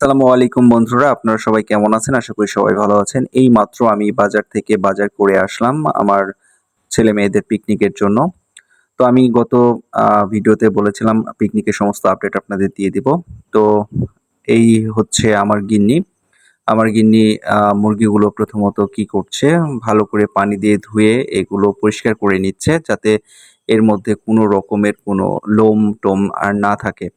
আসসালামু আলাইকুম বন্ধুরা, আপনারা সবাই কেমন আছেন? আশা করি সবাই ভালো আছেন। এইমাত্র আমি বাজার থেকে বাজার করে আসলাম আমার ছেলে-মেয়েদের পিকনিকের জন্য। তো আমি গত ভিডিওতে বলেছিলাম পিকনিকের সমস্ত আপডেট আপনাদের দিয়ে দিব। তো এই হচ্ছে আমার গিন্নি। আমার গিন্নি মুরগিগুলো প্রথমত কি করছে, ভালো করে পানি দিয়ে ধুয়ে এগুলো পরিষ্কার করে নিচ্ছে যাতে এর মধ্যে কোনো রকমের কোনো লোম-টোম আর না থাকে।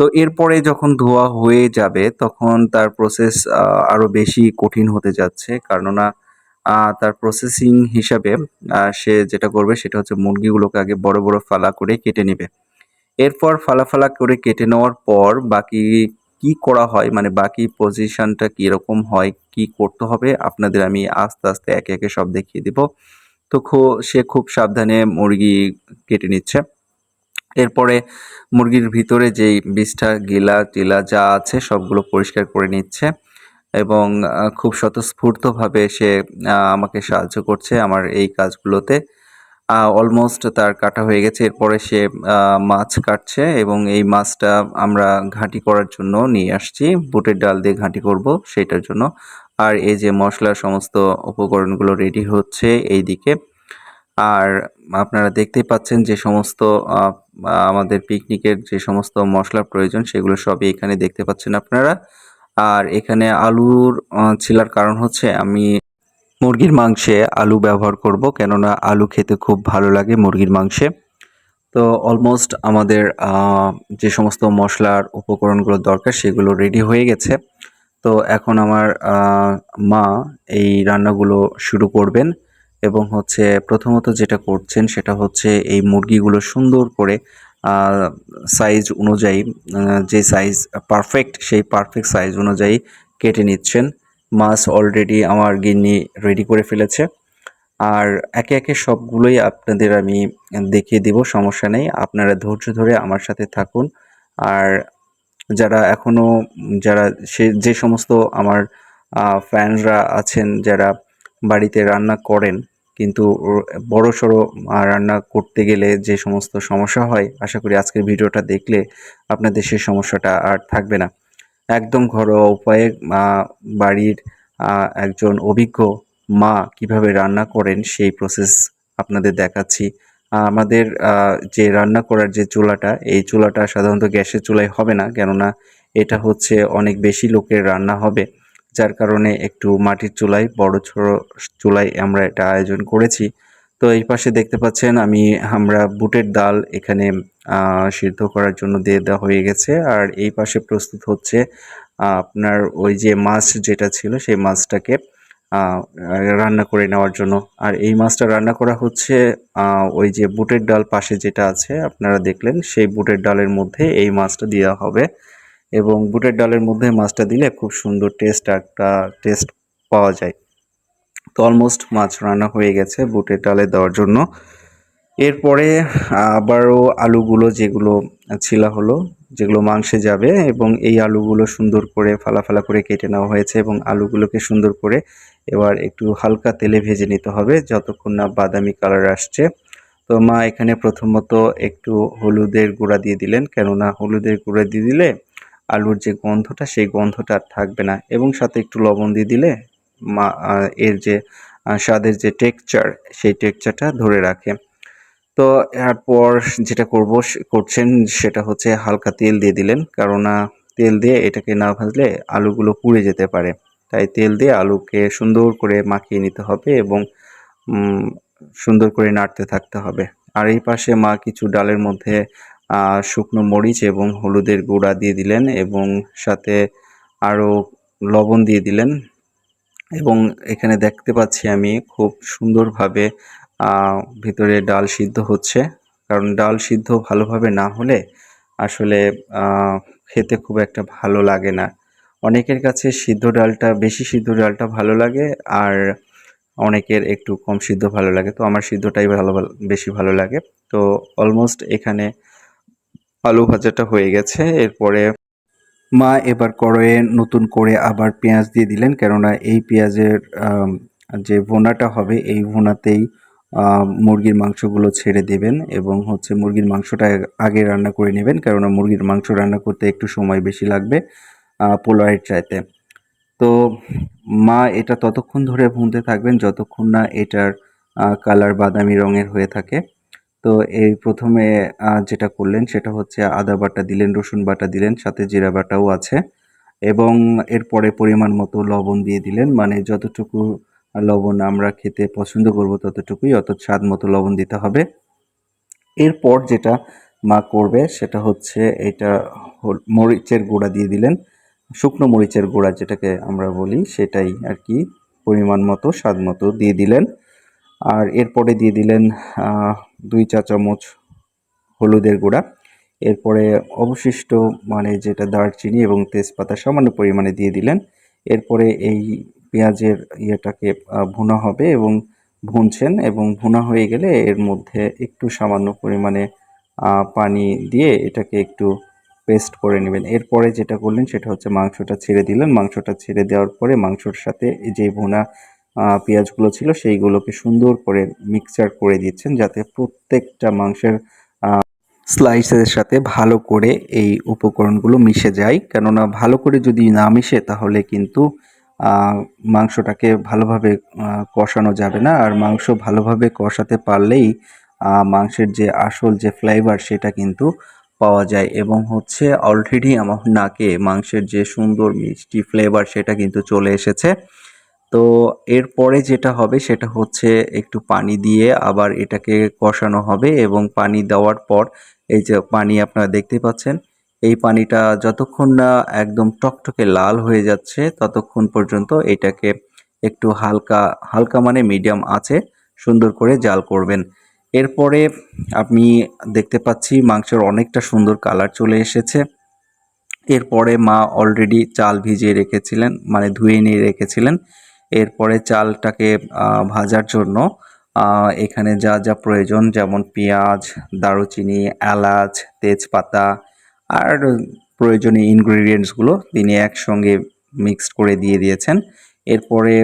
তো এরপরে যখন ধোয়া হয়ে যাবে তখন তার প্রসেস আরো বেশি কঠিন হতে যাচ্ছে। কেননা তার প্রসেসিং হিসাবে সে যেটা করবে সেটা হচ্ছে মুরগিগুলোকে আগে বড়, বড় ফালা করে কেটে নিবে। এরপর ফালা, ফালা করে কেটে নেওয়ার পর বাকি কি করা হয় মানে বাকি পজিশনটা কিরকম হয়, কি করতে হবে আপনাদের আমি আস্তে, আস্তে একে, একে সব দেখিয়ে দিব। তো সে খুব সাবধানে মুরগি কেটে নিচ্ছে। এরপরে মুরগির ভিতরে যেই বিষ্ঠা, গিলা-টিলা যা আছে সবগুলো পরিষ্কার করে নিচ্ছে এবং খুব স্বতঃস্ফূর্তভাবে সে আমাকে সাহায্য করছে আমার এই কাজগুলোতে। অলমোস্ট তার কাটা হয়ে গেছে। এরপরে সে আ মাছ কাটছে এবং এই মাছটা আমরা ঘাঁটি করার জন্য নিয়ে আসছি। বুটের ডাল দিয়ে ঘাঁটি করব সেইটার জন্য। আর এই যে মসলার সমস্ত উপকরণগুলো রেডি হচ্ছে এইদিকে। আর আপনারা দেখতেই পাচ্ছেন যে সমস্ত আ আমাদের পিকনিকের যে সমস্ত মসলার প্রয়োজন সেগুলো সবই এখানে দেখতে পাচ্ছেন আপনারা। আর এখানে আলুর ছিলার কারণ হচ্ছে আমি মুরগির মাংসে আলু ব্যবহার করব। কেননা আলু খেতে খুব ভালো লাগে মুরগির মাংসে। তো অলমোস্ট আমাদের যে সমস্ত মসলার উপকরণগুলো দরকার সেগুলো রেডি হয়ে গেছে। তো এখন আমার মা এই রান্নাগুলো শুরু করবেন এবং হচ্ছে প্রথমত যেটা করছেন সেটা হচ্ছে এই মুরগিগুলো সুন্দর করে আ সাইজ অনুযায়ী যে সাইজ পারফেক্ট সেই পারফেক্ট সাইজ অনুযায়ী কেটে নিচ্ছেন। মাছ অলরেডি আমার গিন্নি রেডি করে ফেলেছে। আর একে, একে সবগুলোই আপনাদের আমি দেখিয়ে দিব, সমস্যা নেই। আপনারা ধৈর্য ধরে আমার সাথে থাকুন। আর যারা এখনো যারা যে সমস্ত আমার ফ্যানরা আছেন যারা বাড়িতে রান্না করেন কিন্তু বড়সড় রান্না করতে গেলে যে সমস্ত সমস্যা হয়, আশা করি আজকের ভিডিওটা দেখলে আপনাদের সেই সমস্যাটা আর থাকবে না। একদম ঘরোয়া উপায়ে আ বাড়ির একজন অভিজ্ঞ মা কিভাবে রান্না করেন সেই প্রসেস আপনাদের দেখাচ্ছি। আমাদের যে রান্না করার যে চুলাটা, এই চুলাটা সাধারণত গ্যাসের চুলায় হবে না। কেননা এটা হচ্ছে অনেক বেশি লোকের রান্না হবে। যার কারণে একটু মাটির চুলায় বড়-সড়ো চুলায় আমরা এটা আয়োজন করেছি। তো এই পাশে দেখতে পাচ্ছেন আমরা বুটের ডাল এখানে সিদ্ধ করার জন্য দিয়ে দেওয়া হয়ে গেছে। আর এই পাশে প্রস্তুত হচ্ছে আপনার ওই যে মাছ যেটা ছিল সেই মাছটাকে আ রান্না করে নেওয়ার জন্য। আর এই মাছটা রান্না করা হচ্ছে ওই যে বুটের ডাল পাশে যেটা আছে আপনারা দেখলেন সেই বুটের ডালের মধ্যে এই মাছটা দেওয়া হবে এবং বুটের ডালের মধ্যে মাছটা দিলে খুব সুন্দর একটা টেস্ট পাওয়া যায়। তো অলমোস্ট মাছ রান্না হয়ে গেছে বুটের ডালে দেওয়ার জন্য। এরপরে আবারও আলুগুলো যেগুলো ছিলা হলো, যেগুলো মাংসে যাবে এবং এই আলুগুলো সুন্দর করে ফালা, ফালা করে কেটে নেওয়া হয়েছে এবং আলুগুলোকে সুন্দর করে এবার একটু হালকা তেলে ভেজে নিতে হবে যতক্ষণ না বাদামি কালার আসছে। তো মা এখানে প্রথমত একটু হলুদের গুঁড়া দিয়ে দিলেন। কেননা হলুদের গুঁড়া দিয়ে দিলে আলুর যে গন্ধটা সেই গন্ধটা আর থাকবে না এবং সাথে একটু লবণ দিয়ে দিলে মা এর যে স্বাদের যে টেক্সচার সেই টেক্সচারটা ধরে রাখে। তো এরপর যেটা করছেন সেটা হচ্ছে হালকা তেল দিয়ে দিলেন। কেননা তেল দিয়ে এটাকে না ভাজলে আলুগুলো পুড়ে যেতে পারে। তাই তেল দিয়ে আলুকে সুন্দর করে মাখিয়ে নিতে হবে এবং উম সুন্দর করে নাড়তে থাকতে হবে। আর এই পাশে মা কিছু ডালের মধ্যে শুকনো মরিচ এবং হলুদের গুঁড়া দিয়ে দিলেন এবং সাথে আরও লবণ দিয়ে দিলেন এবং এখানে দেখতে পাচ্ছি আমি খুব সুন্দরভাবে আ ভিতরে ডাল সিদ্ধ হচ্ছে। কারণ ডাল সিদ্ধ ভালোভাবে না হলে আসলে আ খেতে খুব একটা ভালো লাগে না। অনেকের কাছে বেশি সিদ্ধ ডালটা ভালো লাগে আর অনেকের একটু কম সিদ্ধ ভালো লাগে। তো আমার সিদ্ধটাই বেশি ভালো লাগে। তো অলমোস্ট এখানে আলু ভাজাটা হয়ে গেছে। এরপরে মা এবার কড়াইয়ে নতুন করে আবার পেঁয়াজ দিয়ে দিলেন। কেননা এই পেঁয়াজের যে ভুনাটা হবে এই ভুনাতেই মুরগির মাংসগুলো ছেড়ে দেবেন এবং হচ্ছে মুরগির মাংসটা আগে রান্না করে নেবেন। কেননা মুরগির মাংস রান্না করতে একটু সময় বেশি লাগবে। পোলাওয়ের চাইতে। তো মা এটা ততক্ষণ ধরে ভুনতে থাকবেন যতক্ষণ না এটার কালার বাদামি রঙের হয়ে থাকে। তো এই প্রথমে যেটা করলেন সেটা হচ্ছে আদা বাটা দিলেন, রসুন বাটা দিলেন, সাথে জিরা বাটাও আছে এবং এরপরে পরিমাণ মতো লবণ দিয়ে দিলেন। মানে যতটুকু লবণ আমরা খেতে পছন্দ করব ততটুকুই, অর্থাৎ স্বাদ মতো লবণ দিতে হবে। এরপর যেটা মা করবে সেটা হচ্ছে এটা মরিচের গুঁড়া দিয়ে দিলেন। শুকনো মরিচের গুঁড়া যেটাকে আমরা বলি সেটাই আর কি, পরিমাণ মতো স্বাদ মতো দিয়ে দিলেন। আর এরপরে দিয়ে দিলেন ২ চা চামচ হলুদের গুঁড়া। এরপরে অবশিষ্ট মানে যেটা দারচিনি এবং তেজপাতা সামান্য পরিমাণে দিয়ে দিলেন। এরপরে এই পেঁয়াজের ইয়েটাকে ভুনা হবে এবং ভুনছেন এবং ভুনা হয়ে গেলে এর মধ্যে একটু সামান্য পরিমাণে পানি দিয়ে এটাকে একটু পেস্ট করে নেবেন। এরপরে যেটা করলেন সেটা হচ্ছে মাংসটা ছেড়ে দিলেন। মাংসটা ছেড়ে দেওয়ার পরে মাংসর সাথে যে ভুনা পেঁয়াজগুলো ছিল সেইগুলোকে সুন্দর করে মিক্সচার করে দিচ্ছেন যাতে প্রত্যেকটা মাংসের স্লাইসের সাথে ভালো করে এই উপকরণগুলো মিশে যায়। কেননা ভালো করে যদি না মিশে তাহলে কিন্তু মাংসটাকে ভালোভাবে কষানো যাবে না। আর মাংস ভালোভাবে কষাতে পারলেই মাংসের যে আসল যে ফ্লেভার সেটা কিন্তু পাওয়া যায় এবং হচ্ছে অলরেডি আমার নাকে মাংসের যে সুন্দর মিষ্টি ফ্লেভার সেটা কিন্তু চলে এসেছে। তো এরপরে যেটা হবে সেটা হচ্ছে একটু পানি দিয়ে আবার এটাকে কষানো হবে এবং পানি দেওয়ার পর এই যে পানি আপনারা দেখতে পাচ্ছেন, এই পানিটা যতক্ষণ না একদম টকটকে লাল হয়ে যাচ্ছে ততক্ষণ পর্যন্ত এটাকে একটু হালকা হালকা মানে মিডিয়াম আঁচে সুন্দর করে জাল করবেন। এরপরে আমি দেখতে পাচ্ছি মাংসের অনেকটা সুন্দর কালার চলে এসেছে। এরপরে মা অলরেডি চাল ভিজিয়ে রেখেছিলেন, মানে ধুয়ে নিয়ে রেখেছিলেন। এরপরে চালটাকে ভাজার জন্য এখানে যা যা প্রয়োজন যেমন পেঁয়াজ, দারুচিনি, এলাচ, তেজপাতা আর প্রয়োজনীয় ইনগ্রিডিয়েন্টসগুলো তিনি একসঙ্গে মিক্সড করে দিয়ে দিয়েছেন। এরপরে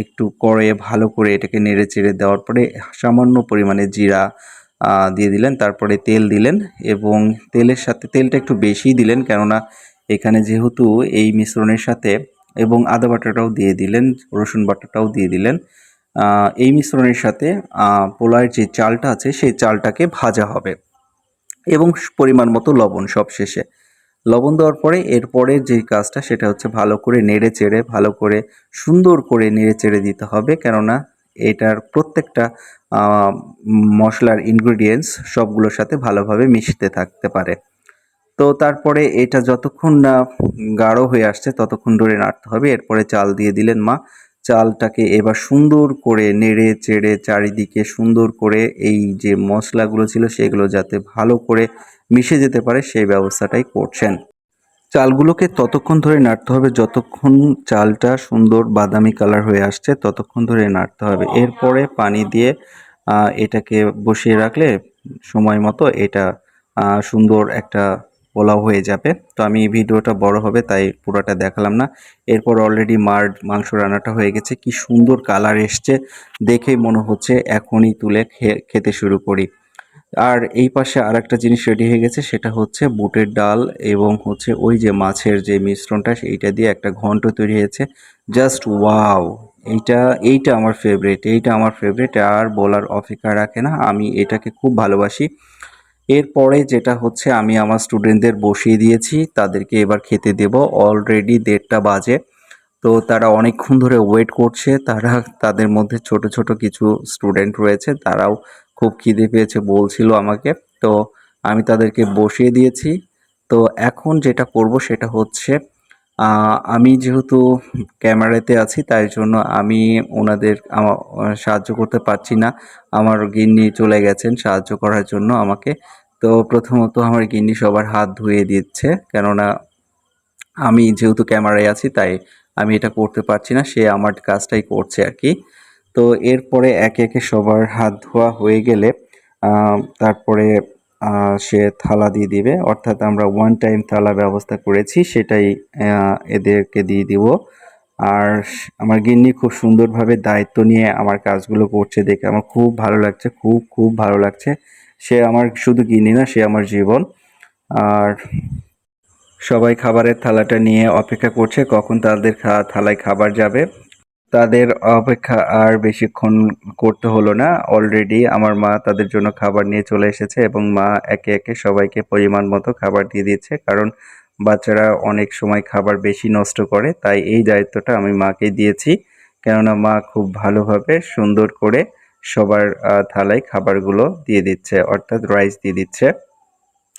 একটু করে ভালো করে এটাকে নেড়ে চেড়ে দেওয়ার পরে সামান্য পরিমাণে জিরা দিয়ে দিলেন। তারপরে তেল দিলেন এবং তেলের সাথে তেলটা একটু বেশিই দিলেন কেননা এখানে যেহেতু এই মিশ্রণের সাথে এবং আদা বাটাটাও দিয়ে দিলেন, রসুন বাটাটাও দিয়ে দিলেন। এই মিশ্রণের সাথে পোলাওয়ের যে চালটা আছে সেই চালটাকে ভাজা হবে এবং পরিমাণ মতো লবণ সবশেষে। লবণ দেওয়ার পরে এরপরে যেই কাজটা সেটা হচ্ছে ভালো করে নেড়ে চেড়ে ভালো করে সুন্দর করে নেড়ে চেড়ে দিতে হবে কেননা এটার প্রত্যেকটা মশলার ইনগ্রিডিয়েন্টস সবগুলোর সাথে ভালোভাবে মিশতে থাকতে পারে। তো তারপরে এটা যতক্ষণ না গাঢ় হয়ে আসছে ততক্ষণ ধরে নাড়তে হবে। এরপরে চাল দিয়ে দিলেন মা। চালটাকে এবার সুন্দর করে নেড়ে চেড়ে চারিদিকে সুন্দর করে এই যে মশলাগুলো ছিল সেগুলো যাতে ভালো করে মিশে যেতে পারে সেই ব্যবস্থাটাই করছেন। চালগুলোকে ততক্ষণ ধরে নাড়তে হবে যতক্ষণ চালটা সুন্দর বাদামি কালার হয়ে আসছে ততক্ষণ ধরে নাড়তে হবে। এরপরে পানি দিয়ে এটাকে বসিয়ে রাখলে সময় মতো এটা সুন্দর একটা পোলাও হয়ে যাবে। তো আমি ভিডিওটা বড় হবে তাই পুরোটা দেখালাম না। এরপর অলরেডি মার মাংস রান্নাটা হয়ে গেছে, কি সুন্দর কালার এসছে, দেখেই মনে হচ্ছে এখনই তুলে খেতে শুরু করি। আর এই পাশে আরেকটা জিনিস রেডি হয়ে গেছে সেটা হচ্ছে বুটের ডাল এবং হচ্ছে ওই যে মাছের যে মিশ্রণটা সেইটা দিয়ে একটা ঘন্ট তৈরি হয়েছে। Just wow! এইটা এইটা আমার ফেভারিট, এইটা আমার ফেভারিট আর বলার অপেক্ষা রাখে না। আমি এটাকে খুব ভালোবাসি। এরপরে যেটা হচ্ছে আমি আমার স্টুডেন্টদের বসিয়ে দিয়েছি, তাদেরকে এবার খেতে দেব। অলরেডি ১:৩০ বাজে। তো তারা অনেকক্ষণ ধরে ওয়েট করছে। তাদের মধ্যে ছোট, ছোট কিছু স্টুডেন্ট রয়েছে। তারাও খুব খিদে পেয়েছে বলছিল আমাকে। তো আমি তাদেরকে বসিয়ে দিয়েছি। তো এখন যেটা করব সেটা হচ্ছে আমি যেহেতু ক্যামেরাতে আছি তাই জন্য আমি ওনাদের সাহায্য করতে পারছি না। আমার গিন্নি চলে গেছেন সাহায্য করার জন্য আমাকে। তো প্রথমত আমার গিন্নি সবার হাত ধুয়ে দিচ্ছে। কেননা আমি যেহেতু ক্যামেরায় আছি তাই আমি এটা করতে পারছি না। সে আমার কাজটাই করছে আরকি। তো এরপরে একে, একে সবার হাত ধোয়া হয়ে গেলে তারপরে সে থালা দিয়ে দিবে। অর্থাৎ আমরা ওয়ান টাইম থালা ব্যবস্থা করেছি সেটাই এদেরকে দিয়ে দিব। আর আমার গিন্নি খুব সুন্দরভাবে দায়িত্ব নিয়ে আমার কাজগুলো করছে দেখে আমার খুব ভালো লাগছে। খুব, খুব ভালো লাগছে। সে আমার শুধু গিন্নি না, সে আমার জীবন। আর সবাই খাবারের থালাটা নিয়ে অপেক্ষা করছে কখন তাদের থালায় খাবার যাবে। তাদের অপেক্ষা আর বেশিক্ষণ করতে হলো না। অলরেডি আমার মা তাদের জন্য খাবার নিয়ে চলে এসেছে এবং মা একে, একে সবাইকে পরিমাণ মতো খাবার দিয়ে দিচ্ছে। কারণ বাচ্চারা অনেক সময় খাবার বেশি নষ্ট করে। তাই এই দায়িত্বটা আমি মাকেই দিয়েছি। কেননা মা খুব ভালোভাবে সুন্দর করে সবার থালায় খাবারগুলো দিয়ে দিচ্ছে, অর্থাৎ রাইস দিয়ে দিচ্ছে।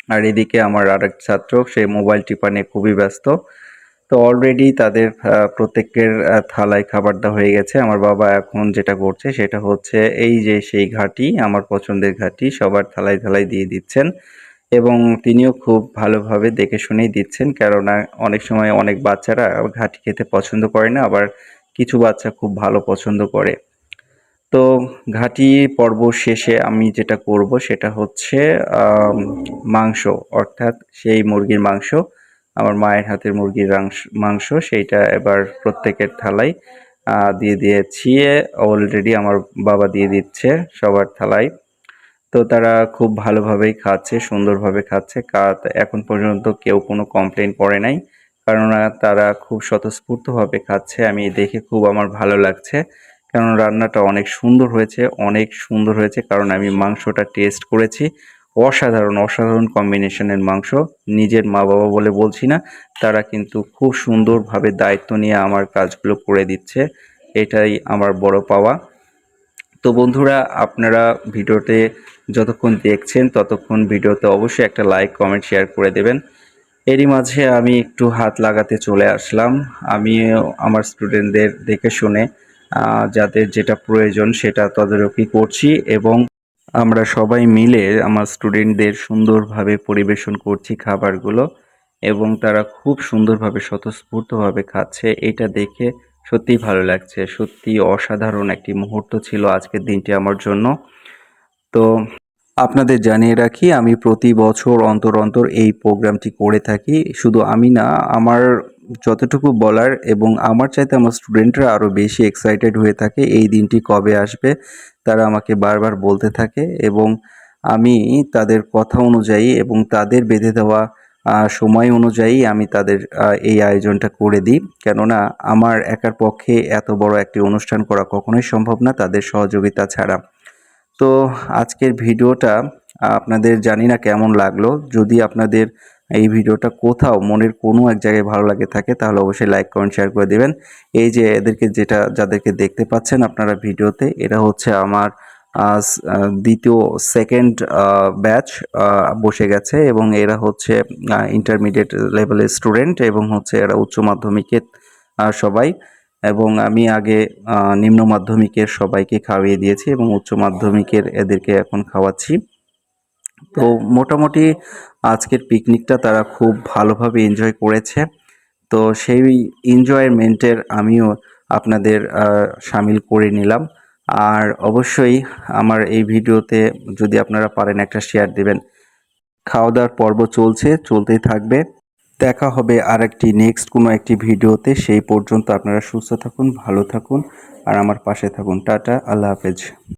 আর এদিকে আমার আরেক ছাত্র সে মোবাইল টিপা নিয়ে খুবই ব্যস্ত। তো অলরেডি তাদের প্রত্যেকের থালায় খাবার দেওয়া হয়ে গেছে। আমার বাবা এখন যেটা করছে সেটা হচ্ছে এই যে সেই ঘাঁটি, আমার পছন্দের ঘাঁটি সবার থালায়, থালায় দিয়ে দিচ্ছেন এবং তিনিও খুব ভালোভাবে দেখে শুনেই দিচ্ছেন। কেননা অনেক সময় অনেক বাচ্চারা ঘাঁটি খেতে পছন্দ করে না, আবার কিছু বাচ্চা খুব ভালো পছন্দ করে। তো ঘাঁটি পর্ব শেষে আমি যেটা করব সেটা হচ্ছে মাংস, অর্থাৎ সেই মুরগির মাংস, আমার মায়ের হাতের মুরগির মাংস সেইটা এবার প্রত্যেকের থালায় দিয়ে দিয়েছি। অলরেডি আমার বাবা দিয়ে দিচ্ছে সবার থালায়। তো তারা খুব ভালোভাবেই খাচ্ছে, সুন্দরভাবে খাচ্ছে। এখন পর্যন্ত কেউ কোনো কমপ্লেইন করে নাই। কেননা তারা খুব স্বতঃস্ফূর্তভাবে খাচ্ছে। আমি দেখে খুব আমার ভালো লাগছে। কারণ রান্নাটা অনেক সুন্দর হয়েছে, অনেক সুন্দর হয়েছে। কারণ আমি মাংসটা টেস্ট করেছি। অসাধারণ, অসাধারণ কম্বিনেশনের মাংস। নিজের মা-বাবা বলে বলছি না। তারা কিন্তু খুব সুন্দরভাবে দায়িত্ব নিয়ে আমার কাজগুলো করে দিচ্ছে। এটাই আমার বড় পাওয়া। তো বন্ধুরা, আপনারা ভিডিওতে যতক্ষণ দেখছেন ততক্ষণ ভিডিওতে অবশ্যই একটা লাইক, কমেন্ট, শেয়ার করে দেবেন। এরই মাঝে আমি একটু হাত লাগাতে চলে আসলাম। আমিও আমার স্টুডেন্টদের দেখে শুনে যাদের যেটা প্রয়োজন সেটা তদারকি করছি এবং আমরা সবাই মিলে আমার স্টুডেন্টদের সুন্দরভাবে পরিবেশন করছি খাবারগুলো এবং তারা খুব সুন্দরভাবে স্বতঃস্ফূর্তভাবে খাচ্ছে। এটা দেখে সত্যিই ভালো লাগছে। সত্যিই অসাধারণ একটি মুহূর্ত ছিল আজকের দিনটি আমার জন্য। তো আপনাদের জানিয়ে রাখি আমি প্রতি বছর অন্তর, অন্তর এই প্রোগ্রামটি করে থাকি। শুধু আমি না, আমার যতটুকু বলার এবং আমার চাইতে আমার স্টুডেন্টরা আরও বেশি এক্সাইটেড হয়ে থাকে এই দিনটি কবে আসবে। তারা আমাকে বারবার বলতে থাকে এবং আমি তাদের কথা অনুযায়ী এবং তাদের বেঁধে দেওয়া সময় অনুযায়ী আমি তাদের এই আয়োজনটা করে দিই। কেননা আমার একার পক্ষে এত বড় একটি অনুষ্ঠান করা কখনোই সম্ভব না তাদের সহযোগিতা ছাড়া। তো আজকের ভিডিওটা আপনাদের জানি না কেমন লাগলো। যদি আপনাদের এই ভিডিওটা কোথাও মনের কোনো এক জায়গায় ভালো লাগে থাকে তাহলে অবশ্যই লাইক, কমেন্ট, শেয়ার করে দিবেন। এই যে এদেরকে যাদেরকে দেখতে পাচ্ছেন আপনারা ভিডিওতে, এরা হচ্ছে আমার দ্বিতীয় সেকেন্ড ব্যাচ বসে গেছে এবং এরা হচ্ছে ইন্টারমিডিয়েট লেভেলের স্টুডেন্ট এবং হচ্ছে এরা উচ্চ মাধ্যমিকের সবাই। এবং আমি আগে নিম্ন মাধ্যমিকের সবাইকে খাইয়ে দিয়েছি এবং উচ্চ মাধ্যমিকের এদেরকে এখন খাওয়াচ্ছি। তো মোটামুটি আজকের পিকনিকটা তারা খুব ভালোভাবে এনজয় করেছে। তো সেই এনজয়মেন্টের আমিও আপনাদের শামিল করে নিলাম। আর অবশ্যই আমার এই ভিডিওতে যদি আপনারা পারেন একটা শেয়ার দিবেন। খাওয়া-দাওয়ার পর্ব চলছে, চলতেই থাকবে। দেখা হবে আরেকটি নেক্সট কোনো একটি ভিডিওতে। সেই পর্যন্ত আপনারা সুস্থ থাকুন, ভালো থাকুন আর আমার পাশে থাকুন। টাটা, আল্লাহ হাফেজ।